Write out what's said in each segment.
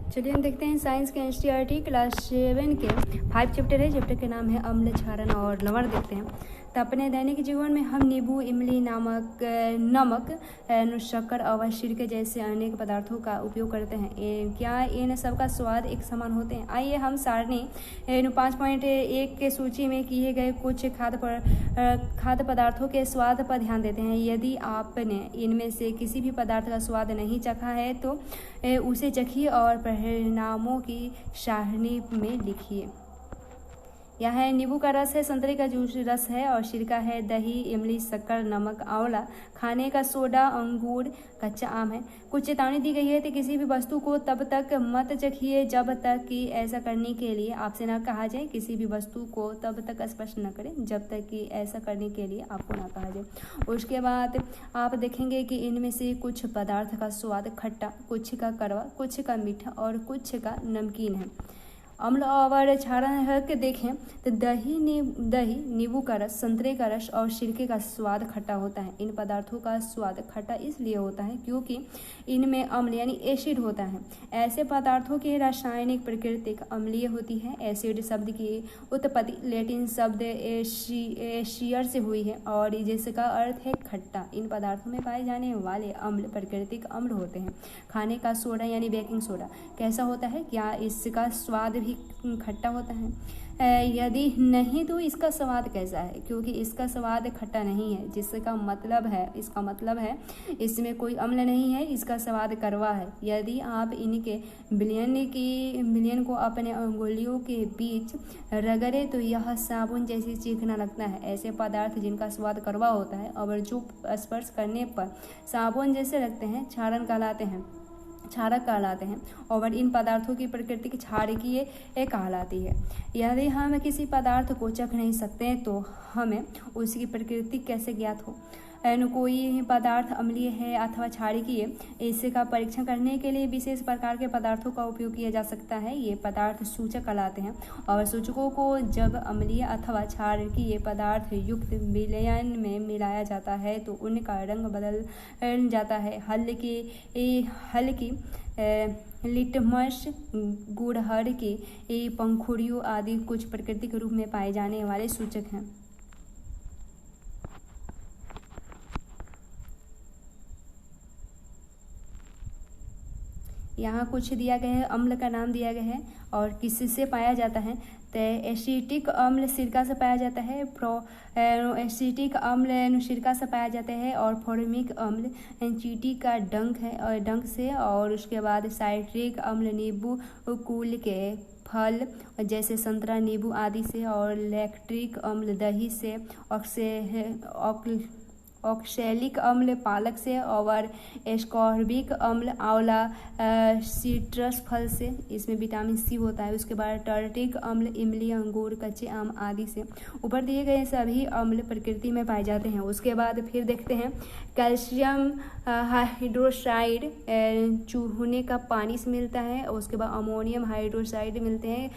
चलिए हम देखते हैं साइंस के एनसीईआरटी क्लास 7 के 5 चैप्टर है। चैप्टर के नाम है अम्ल, क्षारण और लवण। देखते हैं तो अपने दैनिक जीवन में हम नींबू, इमली, नमक, शक्कर और सिरके जैसे अनेक पदार्थों का उपयोग करते हैं। क्या इन सब का स्वाद एक समान होते हैं? आइए हम सारणी 5.1 के सूची में किए गए कुछ खाद्य पदार्थों के स्वाद पर ध्यान देते हैं। यदि आपने इनमें से किसी भी पदार्थ का स्वाद नहीं चखा है तो उसे चखिए और परिणामों की सारणी में लिखिए। यह है नींबू का रस है, संतरे का जूस रस है और सिरका है, दही, इमली, शक्कर, नमक, आंवला, खाने का सोडा, अंगूर, कच्चा आम है। कुछ चेतावनी दी गई है कि किसी भी वस्तु को तब तक मत चखिए जब तक कि ऐसा करने के लिए आपसे न कहा जाए। किसी भी वस्तु को तब तक स्पर्श न करें जब तक कि ऐसा करने के लिए आपको ना कहा जाए। उसके बाद आप देखेंगे कि इनमें से कुछ पदार्थ का स्वाद खट्टा, कुछ का कड़वा, कुछ का मीठा और कुछ का नमकीन है। अम्ल और क्षारण के देखें तो दही, नींबू का रस, संतरे का रस और सिरके का स्वाद खट्टा होता है। इन पदार्थों का स्वाद खट्टा इसलिए होता है क्योंकि इनमें अम्ल यानी एसिड होता है। ऐसे पदार्थों की रासायनिक प्रकृति अम्लीय होती है। एसिड शब्द की उत्पत्ति लैटिन शब्द एशियर से हुई है और जिसका अर्थ है खट्टा। इन पदार्थों में पाए जाने वाले अम्ल प्राकृतिक अम्ल होते हैं। खाने का सोडा यानी बेकिंग सोडा कैसा होता है? क्या इसका स्वाद भी खट्टा होता है? यदि नहीं तो इसका स्वाद कैसा है? क्योंकि इसका स्वाद खट्टा नहीं है, इसका मतलब है इसमें कोई अम्ल नहीं है, इसका स्वाद कड़वा है। यदि आप इनके विलयन को अपने अंगुलियों के बीच रगड़े तो यह साबुन जैसी चिकना लगता है। ऐसे पदार्थ जिनका स्वाद कड़वा होता है और जो स्पर्श करने पर साबुन जैसे लगते हैं क्षारक कहलाते हैं और इन पदार्थों की प्रकृति क्षारकीय कहलाती है। यदि हम किसी पदार्थ को चख नहीं सकते तो हमें उसकी प्रकृति कैसे ज्ञात हो? कोई पदार्थ अम्लीय है अथवा क्षारकीय, इसका परीक्षण करने के लिए विशेष प्रकार के पदार्थों का उपयोग किया जा सकता है। ये पदार्थ सूचक कहलाते हैं और सूचकों को जब अम्लीय अथवा क्षारकीय पदार्थ युक्त विलयन में मिलाया जाता है तो उनका रंग बदल जाता है। हल्की लिटमस, गुड़हल की पंखुड़ियों आदि कुछ प्राकृतिक रूप में पाए जाने वाले सूचक हैं। यहाँ कुछ दिया गया है, अम्ल का नाम दिया गया है और किससे पाया जाता है तो एसिटिक अम्ल सिरका से पाया जाता है, एसिटिक अम्ल सिरका से पाया जाता है और फॉर्मिक अम्ल चींटी का डंक से और उसके बाद साइट्रिक अम्ल नींबू कुल के फल जैसे संतरा, नींबू आदि से और लैक्टिक अम्ल दही से, ऑक्सैलिक अम्ल पालक से और एस्कॉर्बिक अम्ल आंवला सिट्रस फल से, इसमें विटामिन सी होता है। उसके बाद टर्टिक अम्ल इमली, अंगूर, कच्चे आम आदि से। ऊपर दिए गए सभी अम्ल प्रकृति में पाए जाते हैं। उसके बाद फिर देखते हैं कैल्शियम हाइड्रोक्साइड चूहने का पानी से मिलता है। उसके बाद अमोनियम हाइड्रोक्साइड मिलते हैं,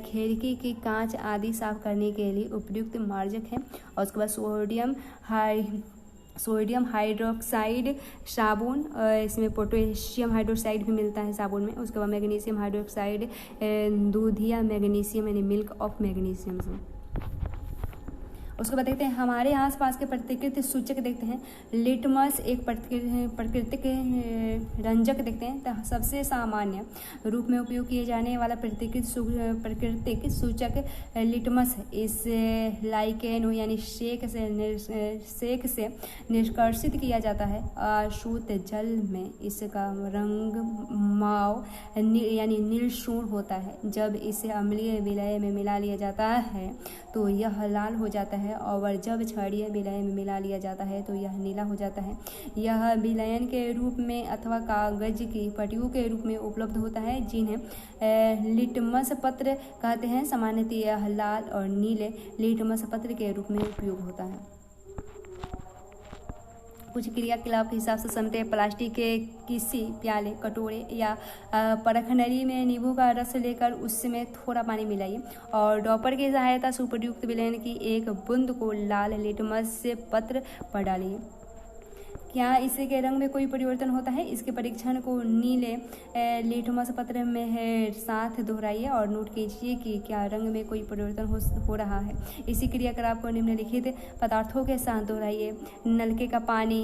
खिड़की की कांच आदि साफ करने के लिए उपयुक्त मार्जक है। और उसके बाद सोडियम हाइड्रोक्साइड साबुन, इसमें पोटेशियम हाइड्रोक्साइड भी मिलता है साबुन में। उसके बाद मैग्नीशियम हाइड्रोक्साइड दूधिया मैग्नीशियम यानी मिल्क ऑफ मैग्नीशियम से। उसके बाद देखते हैं हमारे आसपास के प्राकृतिक सूचक देखते हैं। लिटमस एक प्राकृतिक रंजक देखते हैं तो सबसे सामान्य रूप में उपयोग किए जाने वाला प्राकृतिक सूचक लिटमस है। इस लाइकेन यानी शेक से निष्कर्षित किया जाता है। अशुद्ध जल में इसका रंग माव यानी नीलशूर्ण होता है। जब इसे अम्लीय विलय में मिला लिया जाता है तो यह लाल हो जाता है और जब क्षारीय विलय में मिला लिया जाता है तो यह नीला हो जाता है। यह विलयन के रूप में अथवा कागज की पट्टियों के रूप में उपलब्ध होता है जिन्हें लिटमस पत्र कहते हैं। सामान्यतः यह लाल और नीले लिटमस पत्र के रूप में उपयोग होता है। कुछ क्रियाकलाप के हिसाब से समझते प्लास्टिक के किसी प्याले, कटोरे या परखनली में नींबू का रस लेकर उसमें थोड़ा पानी मिलाइए और डॉपर की सहायता से उपयुक्त विलयन की एक बूंद को लाल लिटमस से पत्र पर डालिए। क्या इसके रंग में कोई परिवर्तन होता है? इसके परीक्षण को नीले लिटमस पत्र में है साथ दोहराइए और नोट कीजिए कि क्या रंग में कोई परिवर्तन हो रहा है। इसी क्रियाकलाप को निम्नलिखित पदार्थों के साथ दोहराइए। नलके का पानी,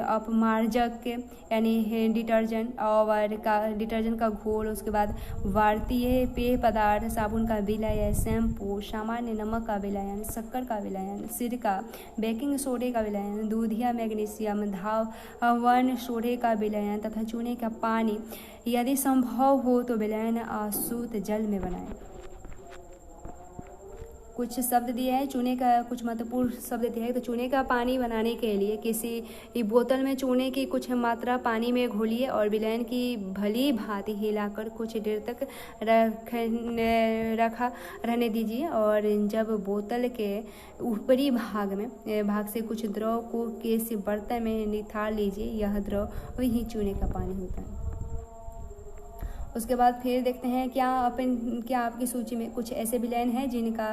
अपमार्जक यानी डिटर्जेंट और डिटर्जेंट का घोल, उसके बाद भारतीय पेय पदार्थ, साबुन का विलय, शैम्पू, सामान्य नमक का विलयन, शक्कर का विलयन, सिरका, बेकिंग सोडे का विलयन, दूधिया मैग्नीशियम, धावन सोडे का विलयन तथा चूने का पानी यदि संभव हो तो विलयन आसूत जल में बनाएं। कुछ शब्द दिए हैं, चूने का कुछ महत्वपूर्ण शब्द दिए हैं। तो चूने का पानी बनाने के लिए किसी बोतल में चूने की कुछ मात्रा पानी में घोलिए और विलयन की भली भांति हिलाकर कुछ देर तक रखा रहने दीजिए और जब बोतल के ऊपरी भाग से कुछ द्रव को किसी बर्तन में निथार लीजिए। यह द्रव वही चूने का पानी होता है। उसके बाद फिर देखते हैं क्या आपकी सूची में कुछ ऐसे विलयन हैं जिनका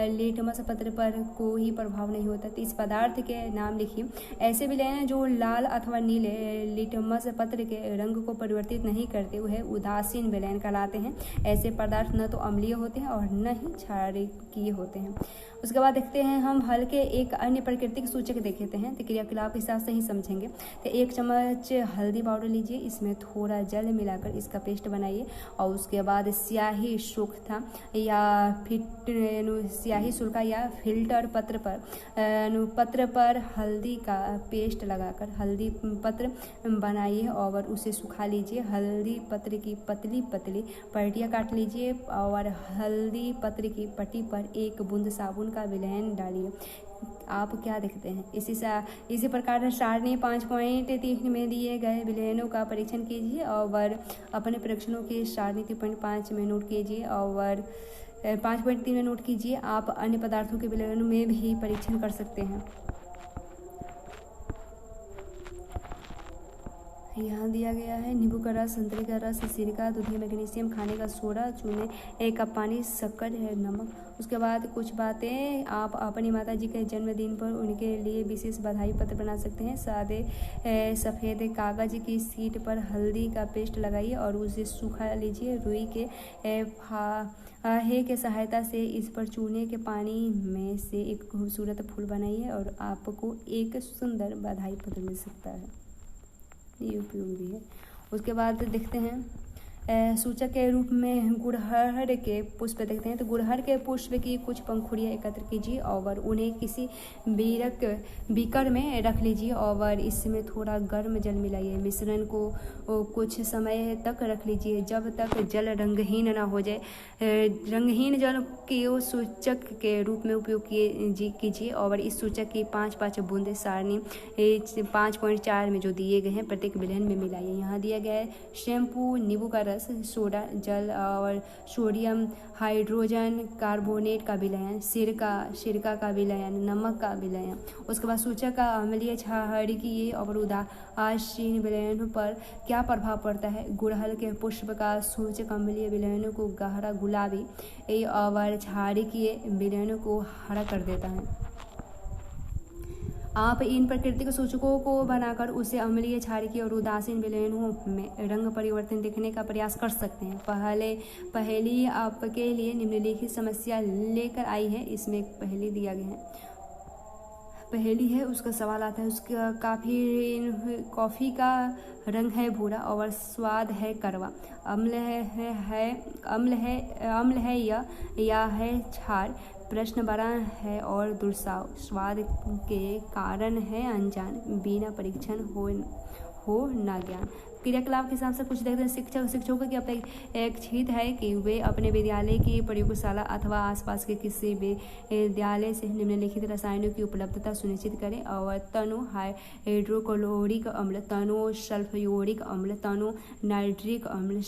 लिटमस पत्र पर कोई प्रभाव नहीं होता। तो इस पदार्थ के नाम लिखिए। ऐसे विलयन हैं जो लाल अथवा नीले लिटमस पत्र के रंग को परिवर्तित नहीं करते, वह उदासीन विलयन कहलाते हैं। ऐसे पदार्थ न तो अम्लीय होते हैं और न ही क्षारीय होते हैं। उसके बाद देखते हैं हम हल्के एक अन्य प्राकृतिक सूचक देखते हैं। तो क्रियाकलाप के हिसाब से ही समझेंगे। तो 1 चम्मच हल्दी पाउडर लीजिए, इसमें थोड़ा जल मिलाकर इसका पेस्ट बनाइए और उसके बाद स्याही सुर्खा या स्याही सुर्खा या फिल्टर पत्र पर हल्दी का पेस्ट लगाकर हल्दी पत्र बनाइए और उसे सुखा लीजिए। हल्दी पत्र की पतली पतली पट्टियाँ काट लीजिए और हल्दी पत्र की पट्टी पर 1 बूंद साबुन का विलयन डालिए। आप क्या देखते हैं? इसी प्रकार सारणी 5.3 में दिए गए विलयनों का परीक्षण कीजिए और अपने परीक्षणों की सारणी 3.5 में नोट कीजिए और 5.3 में नोट कीजिए। आप अन्य पदार्थों के विलयनों में भी परीक्षण कर सकते हैं। यहाँ दिया गया है नींबू का रस, संतरे का रस, सिरका, दूधिया मैग्नीशियम, खाने का सोडा, चूने, 1 कप पानी, शक्कर है, नमक। उसके बाद कुछ बातें, आप अपनी माता जी के जन्मदिन पर उनके लिए विशेष बधाई पत्र बना सकते हैं। सादे सफ़ेद कागज की शीट पर हल्दी का पेस्ट लगाइए और उसे सूखा लीजिए। रुई के फाहे के सहायता से इस पर चूने के पानी में से एक खूबसूरत फूल बनाइए और आपको एक सुंदर बधाई पत्र मिल सकता है। ये उपयोगी है। उसके बाद देखते हैं सूचक के रूप में गुड़हल के पुष्प देखते हैं। तो गुड़हल के पुष्प की कुछ पंखुड़ियाँ एकत्र कीजिए और उन्हें किसी बीकर में रख लीजिए और इसमें थोड़ा गर्म जल मिलाइए। मिश्रण को कुछ समय तक रख लीजिए जब तक जल रंगहीन ना हो जाए। रंगहीन जल के सूचक के रूप में उपयोग कीजिए और इस सूचक की 5-5 बूंदे सारणी 5.4 में जो दिए गए हैं प्रत्येक विलयन में मिलाइए। यहाँ दिया गया है शैम्पू, नींबू का रस, सोडा, जल और सोडियम हाइड्रोजन कार्बोनेट का विलयन, सिरका का विलयन, नमक का विलयन। उसके बाद सूचक का अम्लीय, क्षारीय और उदासीन विलयनों पर क्या प्रभाव पड़ता है? गुड़हल के पुष्प का सूचक अम्लीय विलयनों को गहरा गुलाबी और क्षारीय विलयनों को हरा कर देता है। आप इन प्राकृतिक सूचकों को बनाकर उसे अम्लीय, क्षारीय और उदासीन विलयनों में रंग परिवर्तन देखने का प्रयास कर सकते हैं। पहेली आपके लिए निम्नलिखित समस्या लेकर आई है। इसमें पहेली दिया गया है। पहेली है, उसका सवाल आता है, उसका कॉफ़ी का रंग है भूरा और स्वाद है कड़वा। अम्ल है या है क्षार। प्रश्न बड़ा है और दुर्साव। स्वाद के कारण है अनजान। बिना परीक्षण हो ना ज्ञान। क्रियाकलाप के हिसाब से कुछ देखते हैं। शिक्षकों की अपेक्षित है कि वे अपने विद्यालय की प्रयोगशाला अथवा आसपास के किसी विद्यालय से निम्नलिखित रसायनों की उपलब्धता सुनिश्चित करें और तनु हाइड्रोक्लोरिक अम्ल, तनु सल्फ्यूरिक अम्ल, तनु नाइट्रिक अम्ल,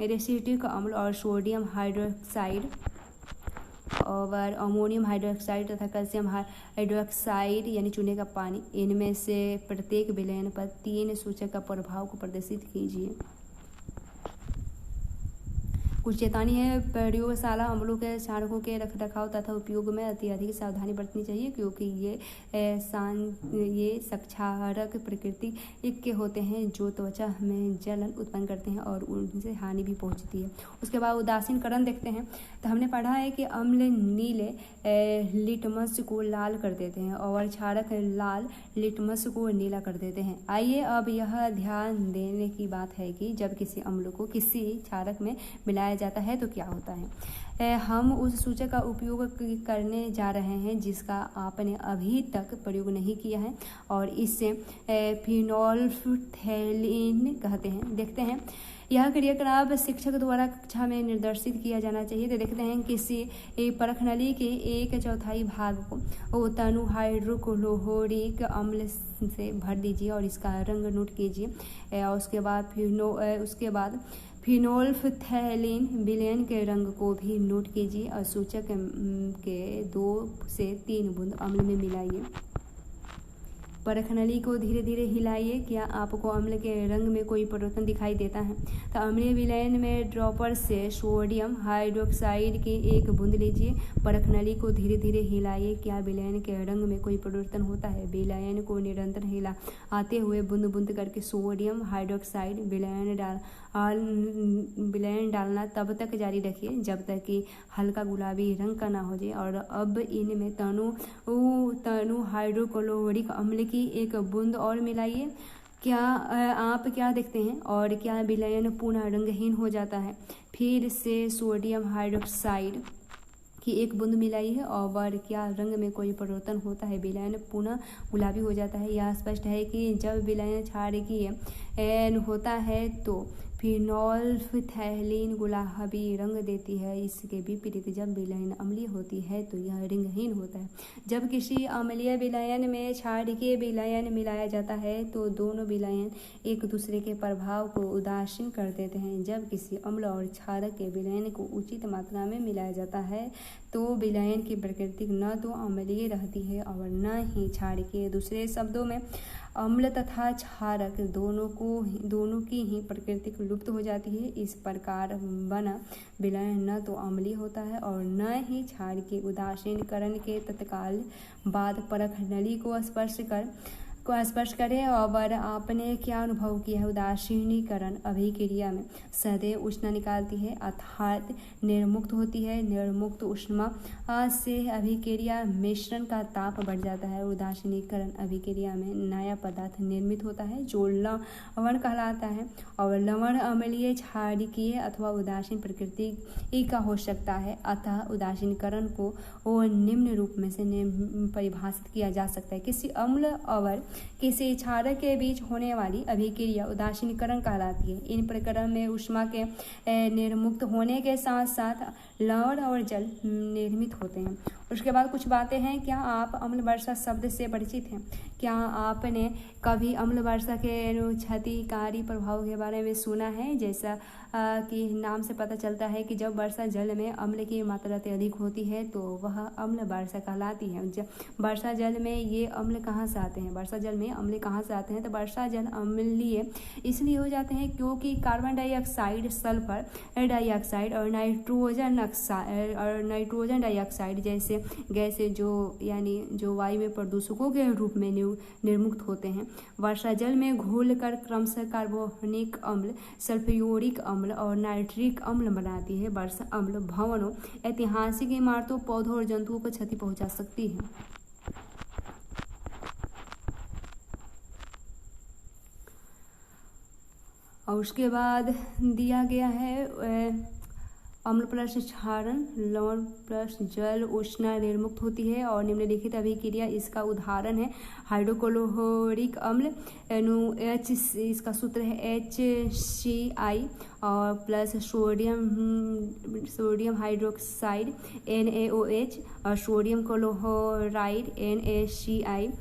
रेसिट्रिक अम्ल और सोडियम हाइड्रोक्साइड और अमोनियम हाइड्रोक्साइड तथा कैल्शियम हाइड्रोक्साइड यानी चूने का पानी, इनमें से प्रत्येक विलयन पर 3 सूचक का प्रभाव को प्रदर्शित कीजिए। कुछ चेतावनी है, प्रयोगशाला अम्लों के क्षारकों के रखरखाव तथा उपयोग में अधिक सावधानी बरतनी चाहिए, क्योंकि ये क्षारक प्रकृति के होते हैं जो त्वचा में जलन उत्पन्न करते हैं और उनसे हानि भी पहुंचती है। उसके बाद उदासीनकरण देखते हैं। तो हमने पढ़ा है कि अम्ल नीले लिटमस को लाल कर देते हैं और क्षारक लाल लिटमस को नीला कर देते हैं। आइए अब यह ध्यान देने की बात है कि जब किसी अम्ल को किसी क्षारक में मिलाया जाता है तो क्या होता है। हम उस सूचक का उपयोग करने जा रहे हैं जिसका आपने अभी तक प्रयोग नहीं किया है और इसे फिनोल्फथैलीन कहते हैं। देखते हैं यह क्रियाकलाप शिक्षक द्वारा कक्षा में निर्देशित किया जाना चाहिए। तो देखते हैं किसी परखनली के 1/4 भाग को तनु हाइड्रोक्लोरिक अम्ल से भर दीजिए और इसका रंग नोट कीजिए। और उसके बाद फिनोल्फथैलीन विलयन के रंग को भी नोट कीजिए और सूचक के 2 से 3 बूंद अम्ल में मिलाइए। परखनली को धीरे धीरे हिलाइए। क्या आपको अम्ल के रंग में कोई परिवर्तन दिखाई देता है? तो अम्लीय विलयन में ड्रॉपर से सोडियम हाइड्रोक्साइड की 1 बूंद लीजिए। परखनली को धीरे धीरे हिलाइए। क्या विलयन के रंग में कोई परिवर्तन होता है? विलयन को निरंतर हिला आते हुए बूंद बूंद करके सोडियम हाइड्रोक्साइड विलयन डालना तब तक जारी रखिए जब तक कि हल्का गुलाबी रंग का ना हो जाए। और अब इनमें तनु हाइड्रोक्लोरिक अम्ल की 1 बूंद और मिलाइए। क्या आप क्या देखते हैं? और क्या विलयन पुनः रंगहीन हो जाता है? फिर से सोडियम हाइड्रोक्साइड की 1 बूंद मिलाई है और क्या रंग में कोई परिवर्तन होता है? विलयन पुनः गुलाबी हो जाता है। यह स्पष्ट है कि जब विलयन क्षारकीय होता है तो फिनोल्फथैलीन गुलाबी रंग देती है। इसके विपरीत जब विलयन अम्लीय होती है तो यह रंगहीन होता है। जब किसी अम्लीय विलयन में क्षारकीय विलयन मिलाया जाता है तो दोनों विलयन एक दूसरे के प्रभाव को उदासीन कर देते हैं। जब किसी अम्ल और क्षारक के विलयन को उचित मात्रा में मिलाया जाता है तो विलयन की प्रकृति न तो अम्लीय रहती है और न ही क्षारकीय। दूसरे शब्दों में अम्ल तथा क्षारक दोनों की ही प्रकृति लुप्त हो जाती है। इस प्रकार बना विलयन न तो अम्लीय होता है और न ही क्षारकीय। उदासीनीकरण के तत्काल बाद परखनली को स्पर्श करें और आपने क्या अनुभव किया है? उदासीनीकरण अभिक्रिया में सदैव ऊष्मा निकालती है अर्थात निर्मुक्त होती है। निर्मुक्त ऊष्मा से अभिक्रिया मिश्रण का ताप बढ़ जाता है। उदासीनीकरण अभिक्रिया में नया पदार्थ निर्मित होता है जो लवण कहलाता है और लवण अम्लीय क्षारकीय अथवा उदासीन प्रकृति का हो सकता है। अतः उदासीनीकरण को निम्न रूप में से परिभाषित किया जा सकता है। किसी अम्ल और किसी क्षारक के बीच होने वाली अभिक्रिया उदासीनीकरण कहलाती है। इन प्रकरण में ऊष्मा के निर्मुक्त होने के साथ साथ लवण और जल निर्मित होते हैं। उसके बाद कुछ बातें हैं। क्या आप अम्ल वर्षा शब्द से परिचित हैं? क्या आपने कभी अम्ल वर्षा के क्षतिकारी प्रभाव के बारे में सुना है? जैसा कि नाम से पता चलता है कि जब वर्षा जल में अम्ल की मात्रा अधिक होती है तो वह अम्ल वर्षा कहलाती है। वर्षा जल में ये अम्ल कहाँ से आते हैं? वर्षा जल में अम्ल कहाँ से आते हैं? तो वर्षा जल अम्लीय इसलिए हो जाते हैं क्योंकि कार्बन डाइऑक्साइड, सल्फर डाइऑक्साइड और नाइट्रोजन डाइऑक्साइड जैसे गैसें जो वायु में प्रदूषकों के रूप में निर्मुक्त होते हैं वर्षा जल में घोलकर क्रमशः कार्बोनिक अम्ल, सल्फ्यूरिक अम्ल और नाइट्रिक अम्ल बनाती है। वर्षा अम्ल भवनों, ऐतिहासिक इमारतों, पौधों और जंतुओं को क्षति पहुंचा सकती है। और उसके बाद दिया गया है अम्ल प्लस क्षारण, लवण प्लस जल उष्णा निर्मुक्त होती है और निम्नलिखित अभिक्रिया इसका उदाहरण है। हाइड्रोक्लोरिक अम्ल इसका सूत्र है HCl और प्लस सोडियम हाइड्रोक्साइड NaOH और सोडियम क्लोराइड NaCl।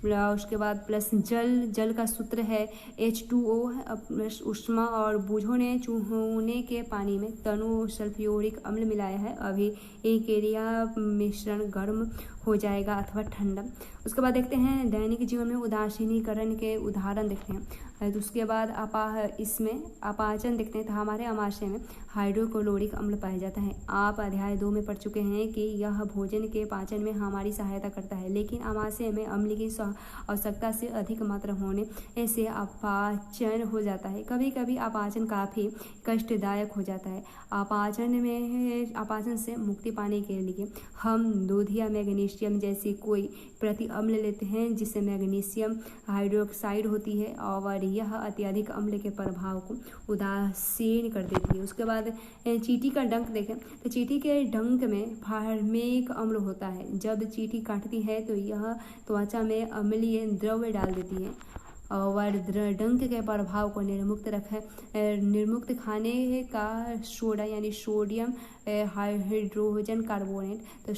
उसके बाद प्लस जल का सूत्र है H2O प्लस उष्मा और बूझों चूहोने के पानी में तनु सल्फ्यूरिक अम्ल मिलाया है। अभी एक क्रिया मिश्रण गर्म हो जाएगा अथवा ठंडा। उसके बाद देखते हैं दैनिक जीवन में उदासीनीकरण के उदाहरण देखते हैं। तो उसके बाद इसमें अपाचन देखते हैं। तो हमारे आमाशय में हाइड्रोक्लोरिक अम्ल पाया जाता है। आप अध्याय 2 में पढ़ चुके हैं कि यह भोजन के पाचन में हमारी सहायता करता है, लेकिन आमाशय में अम्ल की आवश्यकता से अधिक मात्रा होने से अपाचन हो जाता है। कभी कभी अपाचन काफ़ी कष्टदायक हो जाता है। अपाचन से मुक्ति पाने के लिए हम दूध या मैग्नीशियम जैसी कोई प्रति अम्ल लेते हैं, जिससे मैग्नीशियम हाइड्रोक्साइड होती है और यह अत्यधिक अम्ल के प्रभाव को उदासीन कर देती है। उसके बाद चींटी का डंक देखें। तो चींटी के डंक में फार्मिक अम्ल होता है। जब चींटी काटती है तो यह त्वचा में अम्लीय द्रव्य डाल देती है और डंक के प्रभाव को निर्मुक्त खाने का सोडा यानी सोडियम हाइड्रोजन कार्बोनेट, तो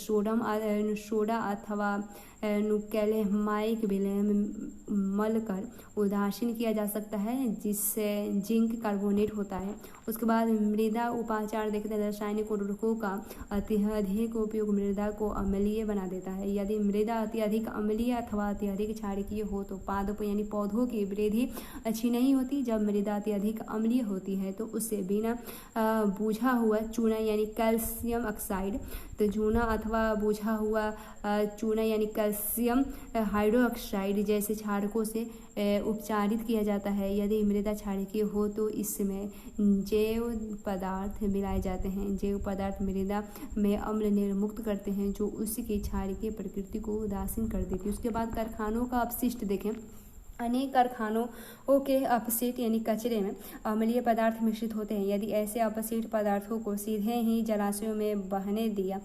सोडा अथवा कैल्शियमाइक विलय मलकर उदासीन किया जा सकता है, जिससे जिंक कार्बोनेट होता है। उसके बाद मृदा उपाचार देखते हैं। रासायनिक उर्वरकों का अत्यधिक उपयोग मृदा को अम्लीय बना देता है। यदि मृदा अत्यधिक अम्लीय अथवा अत्यधिक क्षारकीय हो तो पादपों यानी पौधों की वृद्धि अच्छी नहीं होती। जब मृदा अत्यधिक अम्लीय होती है तो उससे बिना बूझा हुआ चूना यानी कैल्शियम ऑक्साइड, तो चूना अथवा बूझा हुआ चूना यानी कैल्शियम हाइड्रोक्साइड जैसे क्षारकों से उपचारित किया जाता है। यदि मृदा क्षारकीय हो तो इसमें जैव पदार्थ मिलाए जाते हैं। जैव पदार्थ मृदा में अम्ल निर्मुक्त करते हैं, जो उसकी क्षारकीय प्रकृति को उदासीन कर देती है। उसके बाद कारखानों का अपशिष्ट देखें। अनेक कारखानों के अपशिष्ट यानी कचरे में अम्लीय पदार्थ मिश्रित होते हैं। यदि ऐसे अपशिष्ट पदार्थों को सीधे ही जलाशयों में बहने दिया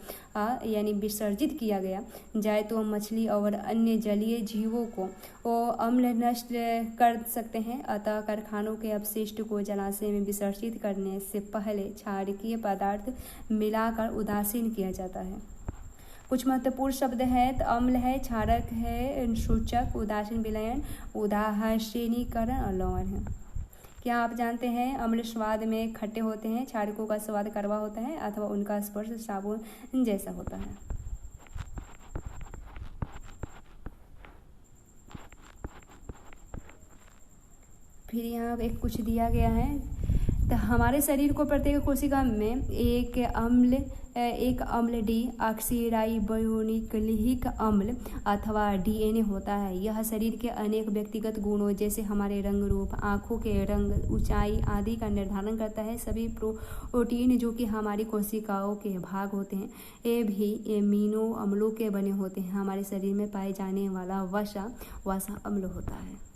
यानी विसर्जित किया गया जाए तो मछली और अन्य जलीय जीवों को अम्ल नष्ट कर सकते हैं। अतः कारखानों के अपशिष्ट को जलाशय में विसर्जित करने से पहले क्षारकीय पदार्थ मिलाकर उदासीन किया जाता है। कुछ महत्वपूर्ण शब्द हैं तो अम्ल है, क्षारक है, सूचक, उदासीन विलयन, उदासीनीकरण और लवण है। क्या आप जानते हैं अम्ल स्वाद में खट्टे होते हैं, क्षारकों का स्वाद कड़वा होता है अथवा उनका स्पर्श साबुन जैसा होता है। फिर यहाँ एक कुछ दिया गया है। तो हमारे शरीर को प्रत्येक कोशिका में एक अम्ल डी ऑक्सीराइबोन्यूक्लिक अम्ल अथवा डीएनए होता है। यह शरीर के अनेक व्यक्तिगत गुणों जैसे हमारे रंग रूप, आँखों के रंग, ऊंचाई आदि का निर्धारण करता है। सभी प्रोटीन जो कि हमारी कोशिकाओं के भाग होते हैं ये भी एमिनो अम्लों के बने होते हैं। हमारे शरीर में पाए जाने वाला वसा अम्ल होता है।